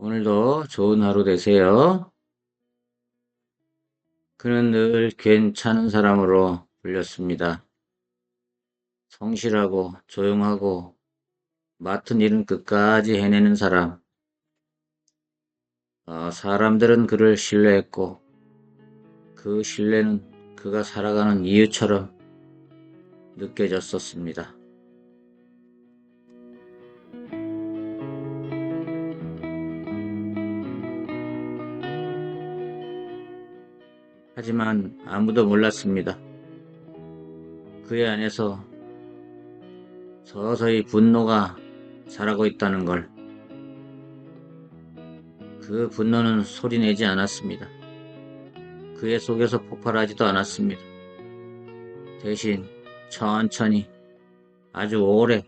오늘도 좋은 하루 되세요. 그는 늘 괜찮은 사람으로 불렸습니다. 성실하고 조용하고 맡은 일은 끝까지 해내는 사람. 사람들은 그를 신뢰했고 그 신뢰는 그가 살아가는 이유처럼 느껴졌었습니다. 하지만 아무도 몰랐습니다. 그의 안에서 서서히 분노가 자라고 있다는 걸. 그 분노는 소리내지 않았습니다. 그의 속에서 폭발하지도 않았습니다. 대신 천천히 아주 오래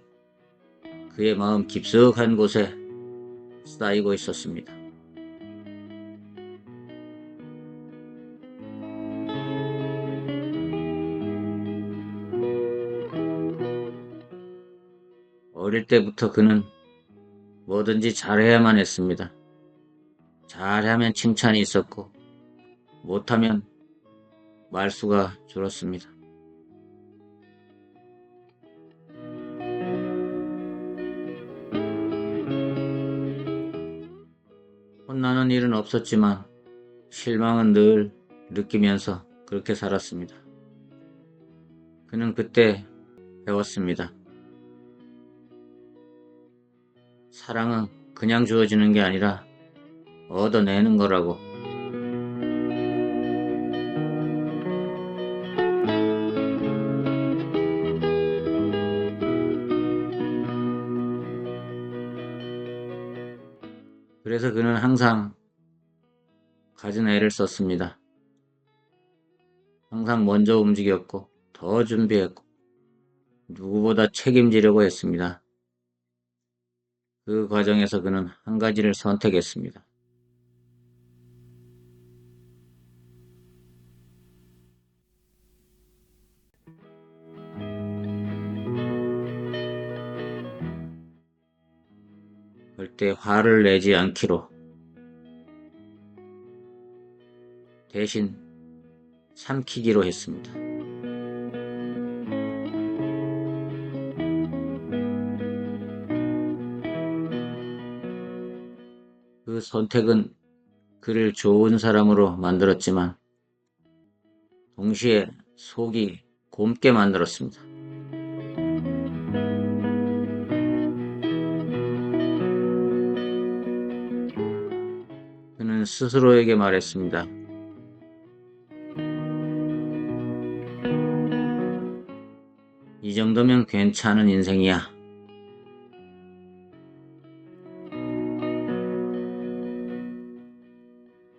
그의 마음 깊숙한 곳에 쌓이고 있었습니다. 어릴 때부터 그는 뭐든지 잘해야만 했습니다. 잘하면 칭찬이 있었고 못하면 말수가 줄었습니다. 혼나는 일은 없었지만 실망은 늘 느끼면서 그렇게 살았습니다. 그는 그때 배웠습니다. 사랑은 그냥 주어지는 게 아니라 얻어내는 거라고. 그래서 그는 항상 갖은 애를 썼습니다. 항상 먼저 움직였고 더 준비했고 누구보다 책임지려고 했습니다. 그 과정에서 그는 한 가지를 선택했습니다. 절대 화를 내지 않기로. 대신 삼키기로 했습니다. 그 선택은 그를 좋은 사람으로 만들었지만 동시에 속이 곱게 만들었습니다. 그는 스스로에게 말했습니다. 이 정도면 괜찮은 인생이야.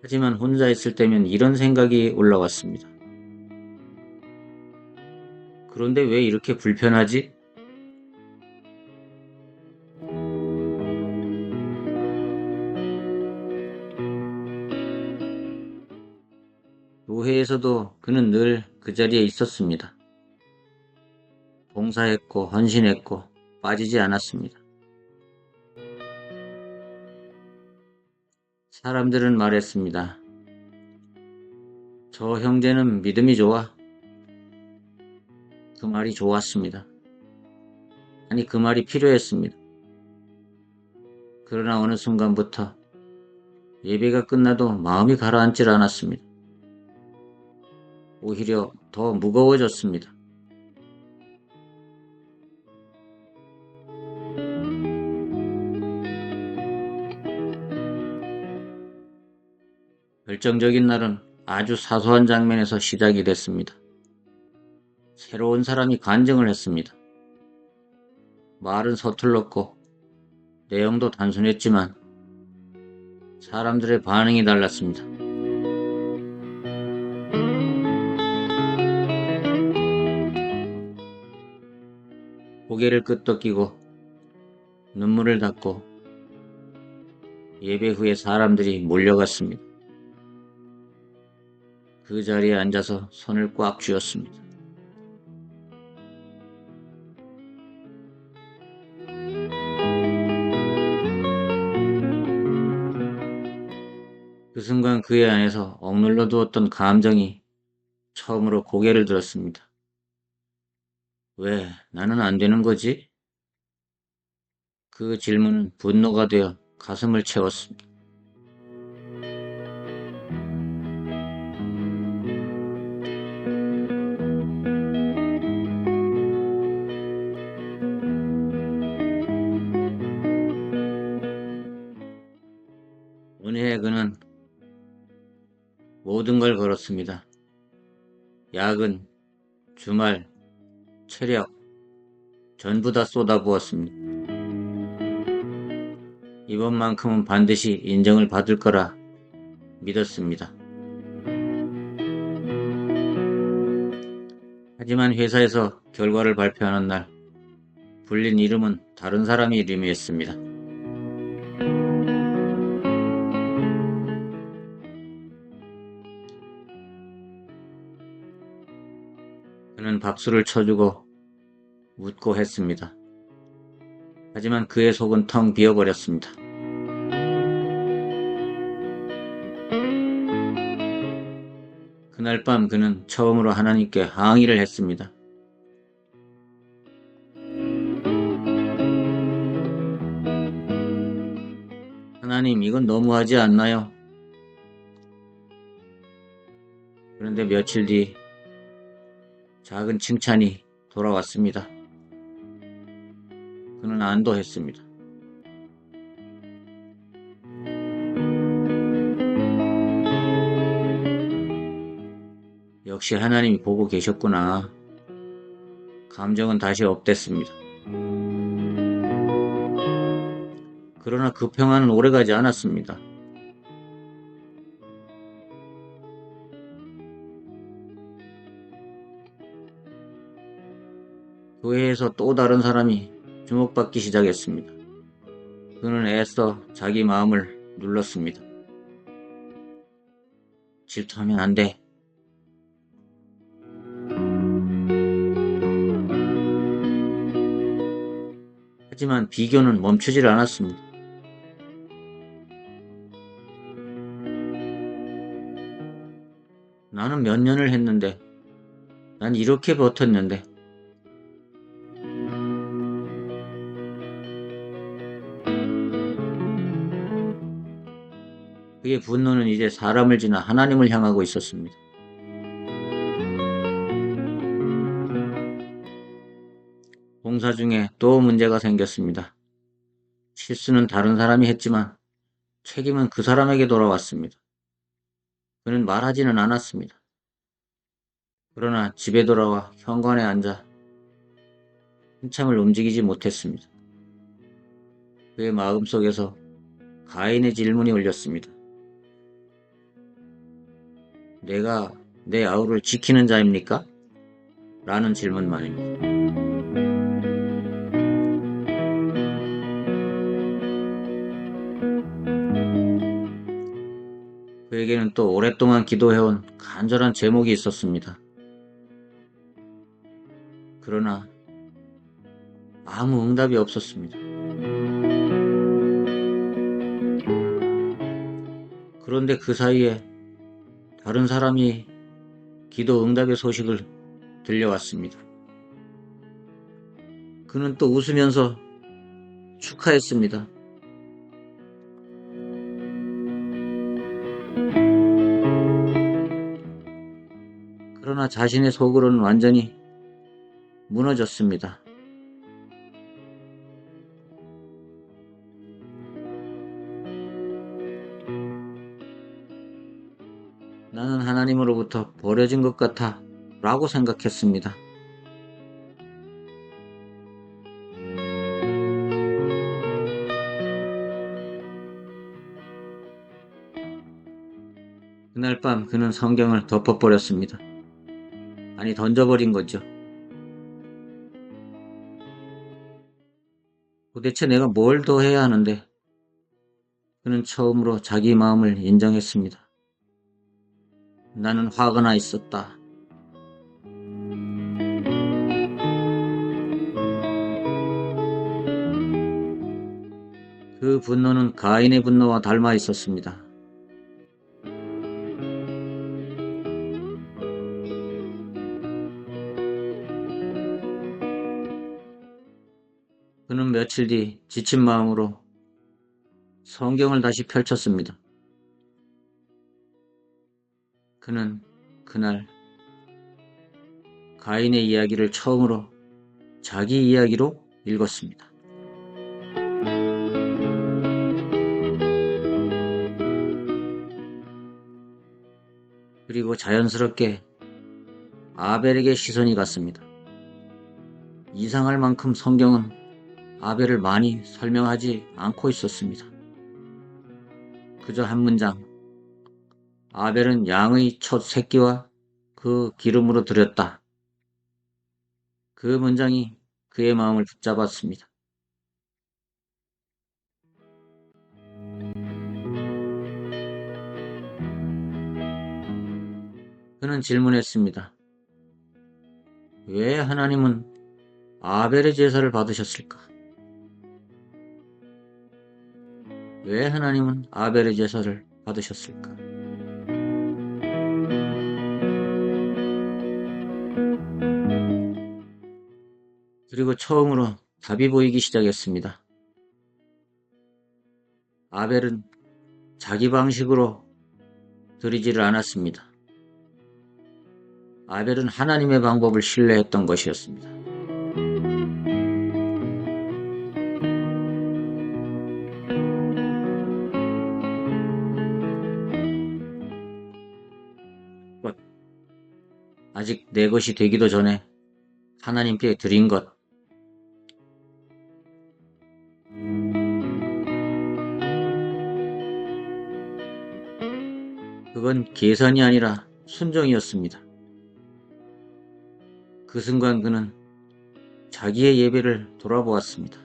하지만 혼자 있을 때면 이런 생각이 올라왔습니다. 그런데 왜 이렇게 불편하지? 교회에서도 그는 늘 그 자리에 있었습니다. 봉사했고 헌신했고 빠지지 않았습니다. 사람들은 말했습니다. 저 형제는 믿음이 좋아. 그 말이 좋았습니다. 아니, 그 말이 필요했습니다. 그러나 어느 순간부터 예배가 끝나도 마음이 가라앉질 않았습니다. 오히려 더 무거워졌습니다. 결정적인 날은 아주 사소한 장면에서 시작이 됐습니다. 새로운 사람이 간증을 했습니다. 말은 서툴렀고 내용도 단순했지만 사람들의 반응이 달랐습니다. 고개를 끄덕이고 눈물을 닦고 예배 후에 사람들이 몰려갔습니다. 그 자리에 앉아서 손을 꽉 쥐었습니다. 그 순간 그의 안에서 억눌러 두었던 감정이 처음으로 고개를 들었습니다. 왜 나는 안 되는 거지? 그 질문은 분노가 되어 가슴을 채웠습니다. 어느 해 그는 모든 걸 걸었습니다. 야근, 주말, 체력, 전부 다 쏟아부었습니다. 이번만큼은 반드시 인정을 받을 거라 믿었습니다. 하지만 회사에서 결과를 발표하는 날, 불린 이름은 다른 사람의 이름이었습니다. 그는 박수를 쳐주고 웃고 했습니다. 하지만 그의 속은 텅 비어버렸습니다. 그날 밤 그는 처음으로 하나님께 항의를 했습니다. 하나님, 이건 너무하지 않나요? 그런데 며칠 뒤 작은 칭찬이 돌아왔습니다. 그는 안도했습니다. 역시 하나님이 보고 계셨구나. 감정은 다시 업됐습니다. 그러나 그 평안은 오래가지 않았습니다. 교회에서 또 다른 사람이 주목받기 시작했습니다. 그는 애써 자기 마음을 눌렀습니다. 질투하면 안 돼. 하지만 비교는 멈추질 않았습니다. 나는 몇 년을 했는데, 난 이렇게 버텼는데, 그의 분노는 이제 사람을 지나 하나님을 향하고 있었습니다. 봉사 중에 또 문제가 생겼습니다. 실수는 다른 사람이 했지만 책임은 그 사람에게 돌아왔습니다. 그는 말하지는 않았습니다. 그러나 집에 돌아와 현관에 앉아 한참을 움직이지 못했습니다. 그의 마음속에서 가인의 질문이 울렸습니다. 내가 내 아우를 지키는 자입니까? 라는 질문만입니다. 그에게는 또 오랫동안 기도해온 간절한 제목이 있었습니다. 그러나 아무 응답이 없었습니다. 그런데 그 사이에 다른 사람이 기도 응답의 소식을 들려왔습니다. 그는 또 웃으면서 축하했습니다. 그러나 자신의 속으로는 완전히 무너졌습니다. 나는 하나님으로부터 버려진 것 같아 라고 생각했습니다. 그날 밤 그는 성경을 덮어버렸습니다. 아니, 던져버린 거죠. 도대체 내가 뭘 더 해야 하는데? 그는 처음으로 자기 마음을 인정했습니다. 나는 화가 나 있었다. 그 분노는 가인의 분노와 닮아 있었습니다. 며칠 뒤 지친 마음으로 성경을 다시 펼쳤습니다. 그는 그날 가인의 이야기를 처음으로 자기 이야기로 읽었습니다. 그리고 자연스럽게 아벨에게 시선이 갔습니다. 이상할 만큼 성경은 아벨을 많이 설명하지 않고 있었습니다. 그저 한 문장, 아벨은 양의 첫 새끼와 그 기름으로 드렸다. 그 문장이 그의 마음을 붙잡았습니다. 그는 질문했습니다. 왜 하나님은 아벨의 제사를 받으셨을까? 왜 하나님은 아벨의 제사를 받으셨을까? 그리고 처음으로 답이 보이기 시작했습니다. 아벨은 자기 방식으로 드리지를 않았습니다. 아벨은 하나님의 방법을 신뢰했던 것이었습니다. 아직 내 것이 되기도 전에 하나님께 드린 것, 그건 계산이 아니라 순종이었습니다. 그 순간 그는 자기의 예배를 돌아보았습니다.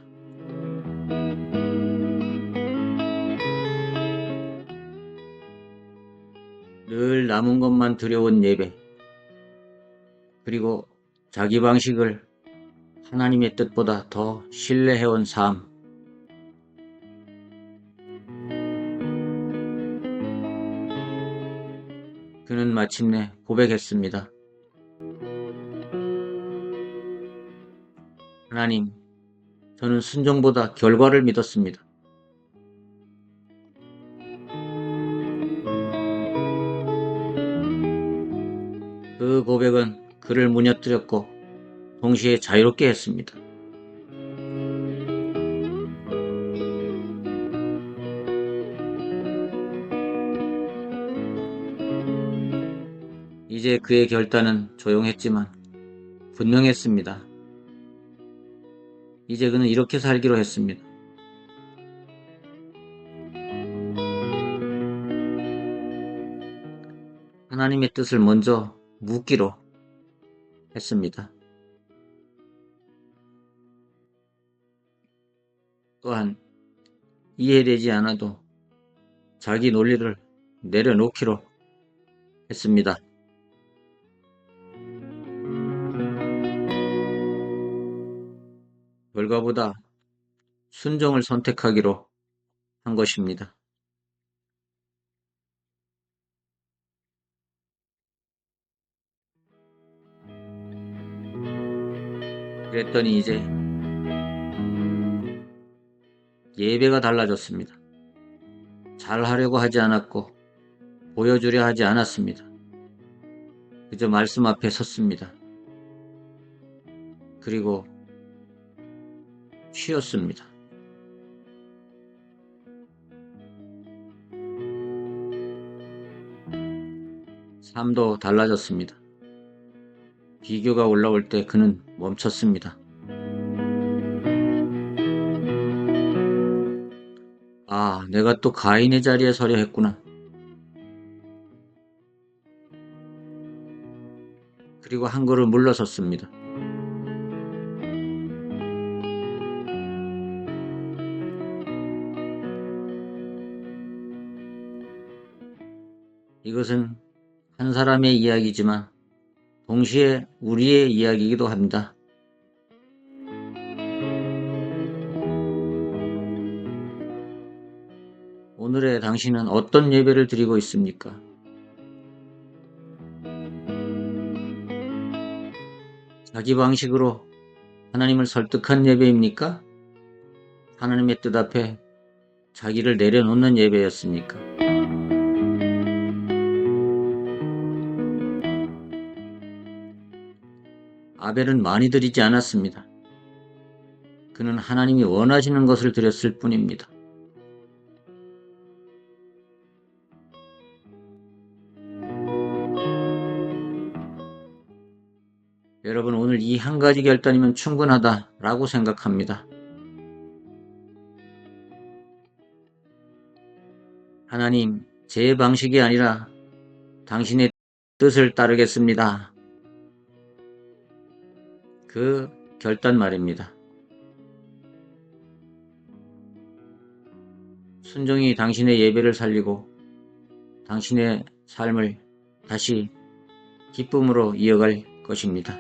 늘 남은 것만 드려온 예배, 그리고 자기 방식을 하나님의 뜻보다 더 신뢰해온 삶. 그는 마침내 고백했습니다. 하나님, 저는 순종보다 결과를 믿었습니다. 그 고백은 그를 무너뜨렸고 동시에 자유롭게 했습니다. 이제 그의 결단은 조용했지만 분명했습니다. 이제 그는 이렇게 살기로 했습니다. 하나님의 뜻을 먼저 묻기로 했습니다. 또한 이해되지 않아도 자기 논리를 내려놓기로 했습니다. 결과보다 순종을 선택하기로 한 것입니다. 그랬더니 이제 예배가 달라졌습니다. 잘하려고 하지 않았고 보여주려 하지 않았습니다. 그저 말씀 앞에 섰습니다. 그리고 쉬었습니다. 삶도 달라졌습니다. 비교가 올라올 때 그는 멈췄습니다. 아, 내가 또 가인의 자리에 서려 했구나. 그리고 한 걸음 물러섰습니다. 이것은 한 사람의 이야기지만 동시에 우리의 이야기이기도 합니다. 오늘의 당신은 어떤 예배를 드리고 있습니까? 자기 방식으로 하나님을 설득한 예배입니까? 하나님의 뜻 앞에 자기를 내려놓는 예배였습니까? 아벨은 많이 드리지 않았습니다. 그는 하나님이 원하시는 것을 드렸을 뿐입니다. 여러분, 오늘 이 한 가지 결단이면 충분하다라고 생각합니다. 하나님, 제 방식이 아니라 당신의 뜻을 따르겠습니다. 그 결단 말입니다. 순종이 당신의 예배를 살리고 당신의 삶을 다시 기쁨으로 이어갈 것입니다.